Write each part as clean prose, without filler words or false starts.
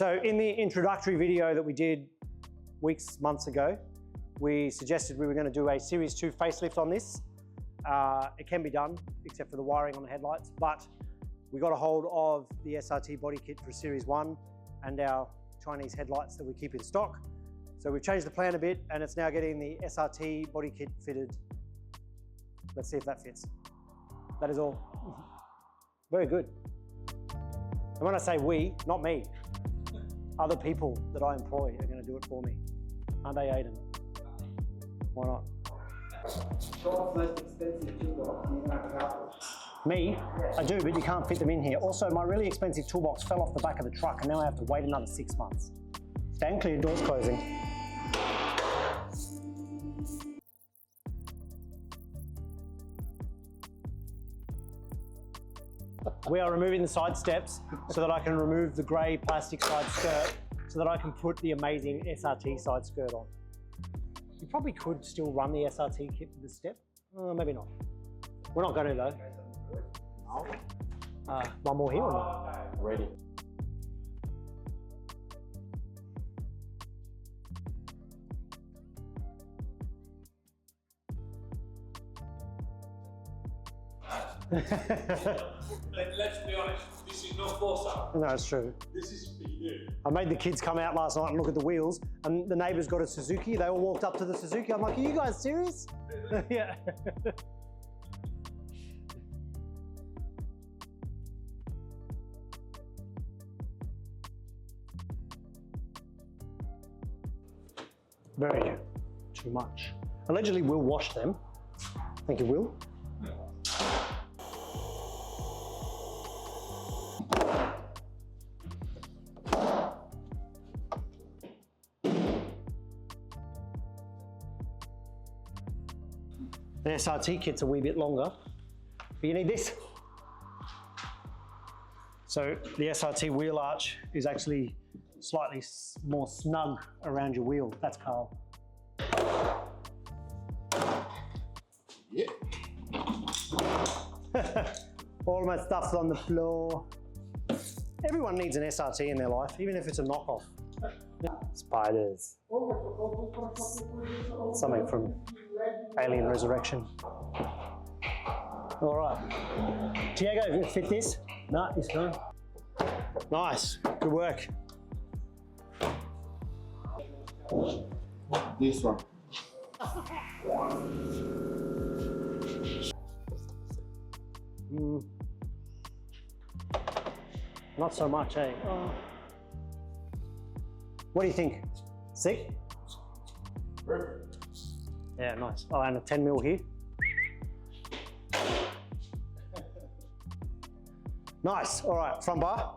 So in the introductory video that we did months ago, we suggested we were going to do a Series 2 facelift on this. It can be done, except for the wiring on the headlights, but we got a hold of the SRT body kit for Series 1 and our Chinese headlights that we keep in stock. So we've changed the plan a bit and it's now getting the SRT body kit fitted. Let's see if that fits. That is all. Very good. And when I say we, not me, other people that I employ are going to do it for me. Aren't they, Aiden? Why not? Most expensive toolbox you have to have. Me? I do, but you can't fit them in here. Also, my really expensive toolbox fell off the back of the truck and now I have to wait another 6 months. Stand clear, doors closing. We are removing the side steps so that I can remove the grey plastic side skirt so that I can put the amazing SRT side skirt on. You probably could still run the SRT kit with the step. Maybe not. We're not going to though. One more here or not? Ready. Let's be honest, this is not force up. No, it's true. This is for you. I made the kids come out last night and look at the wheels, and the neighbours got a Suzuki. They all walked up to the Suzuki. I'm like, are you guys serious? Yeah. Very too much. Allegedly, we'll wash them. Thank you, Will. The SRT kit's a wee bit longer, but you need this. So the SRT wheel arch is actually slightly more snug around your wheel. That's Carl. Yeah. All my stuff's on the floor. Everyone needs an SRT in their life, even if it's a knockoff. Spiders. Something from Alien Resurrection. All right. Diego, you fit this? No, it's fine. Nice, good work. This one. Not so much, eh? Oh. What do you think? Sick? Perfect. Yeah, nice. Oh, and a 10 mil here. Nice. All right, front bar.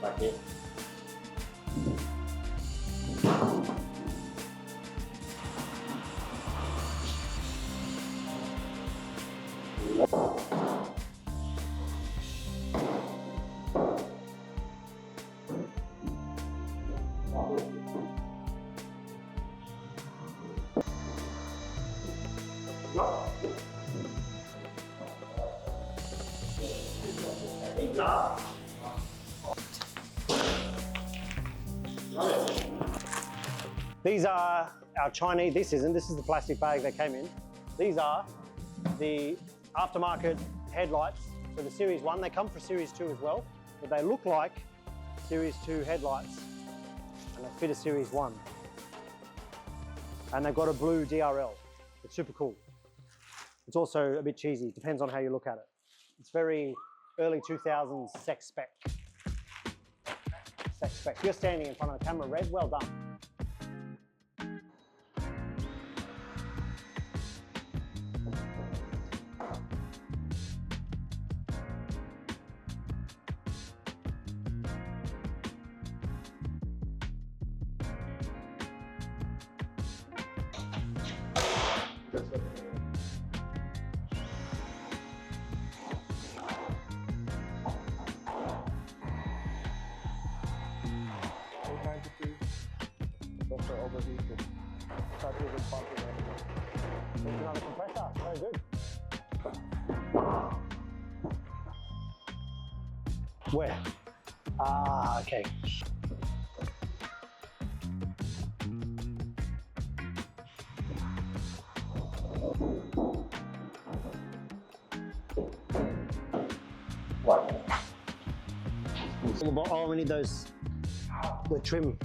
Back here. These are our Chinese, this is the plastic bag they came in. These are the aftermarket headlights for the Series 1. They come for Series 2 as well, but they look like Series 2 headlights and they fit a Series 1. And they've got a blue DRL. It's super cool. It's also a bit cheesy, depends on how you look at it. It's very early 2000s sex spec. Sex spec. You're standing in front of the camera, Red. Well done. There's another compressor. Very good. Where? Ah, okay. Oh, we need those, the trim.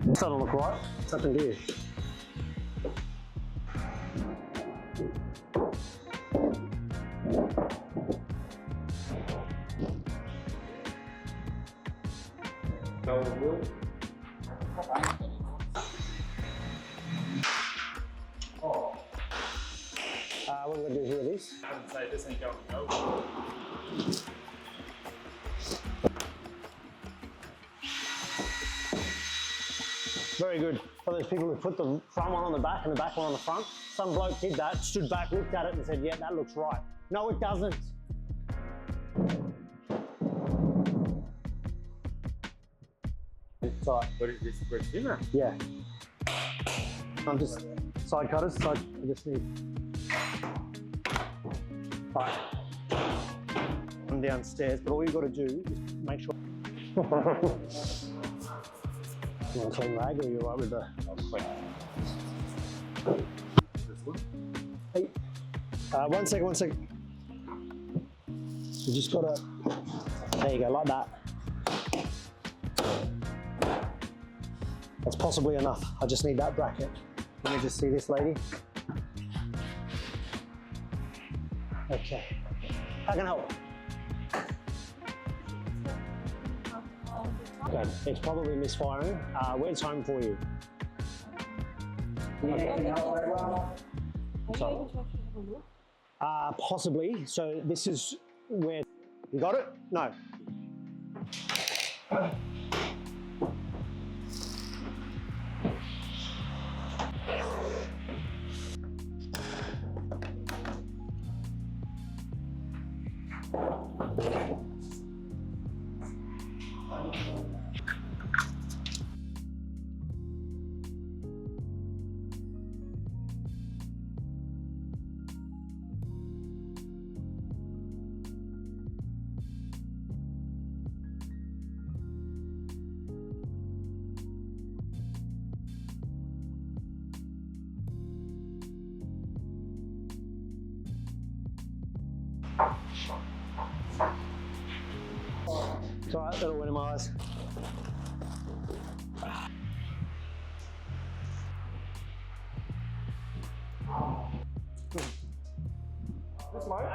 It's starting to look right. It's up in gear. What are we going to do here with this? I'd say this ain't going over. Very good. For those people who put the front one on the back and the back one on the front, some bloke did that, stood back, looked at it and said, yeah, that looks right. No, it doesn't. It's all right. What is this for dinner? Yeah. I'm just side cutters, I just need. All right. I'm downstairs, but all you've got to do is make sure. You want a clean rag or you're right with the. This one? Hey. One second. You just got to. There you go, like that. That's possibly enough. I just need that bracket. Let me just see this lady. Okay. How can I help? Okay, it's probably misfiring. Where's home for you? Sorry. Possibly. So this is where. You got it? No. It's all right, that'll win in my eyes. That's mine.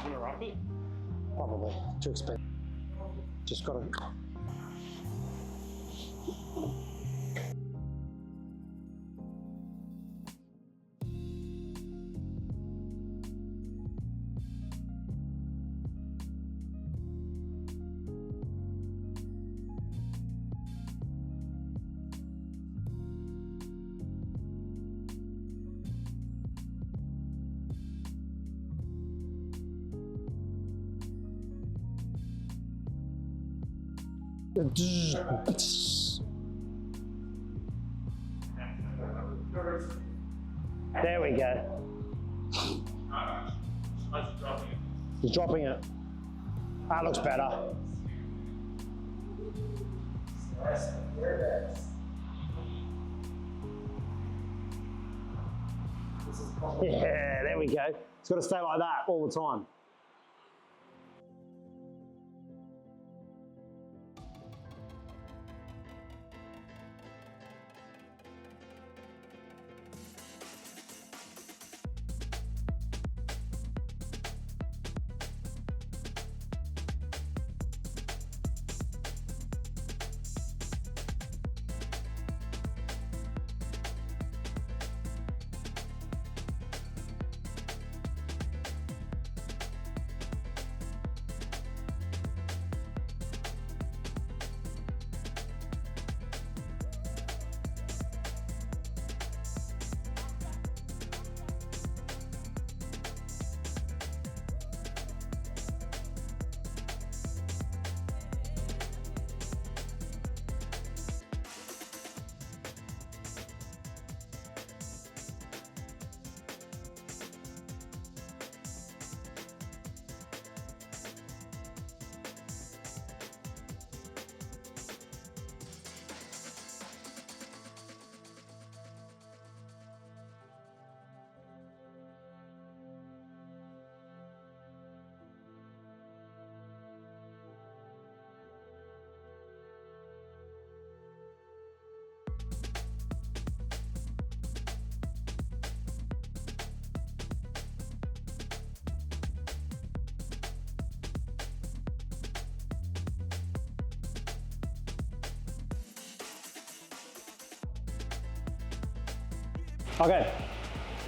You gonna wrap it? Probably too expensive. Just gotta. There we go. He's dropping it. That looks better. Yeah, there we go. It's got to stay like that all the time. Okay,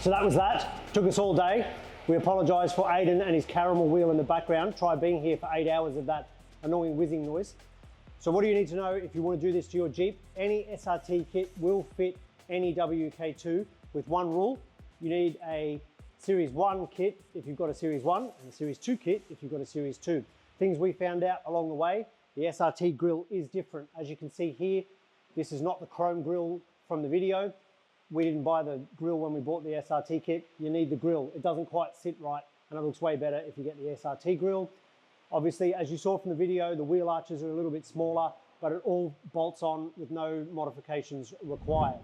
so that was that. Took us all day. We apologise for Aidan and his caramel wheel in the background. Try being here for 8 hours of that annoying whizzing noise. So what do you need to know if you want to do this to your Jeep? Any SRT kit will fit any WK2 with one rule. You need a Series 1 kit if you've got a Series 1 and a Series 2 kit if you've got a Series 2. Things we found out along the way, the SRT grille is different. As you can see here, this is not the chrome grille from the video. We didn't buy the grille when we bought the SRT kit. You need the grille. It doesn't quite sit right and it looks way better if you get the SRT grille. Obviously, as you saw from the video, the wheel arches are a little bit smaller, but it all bolts on with no modifications required.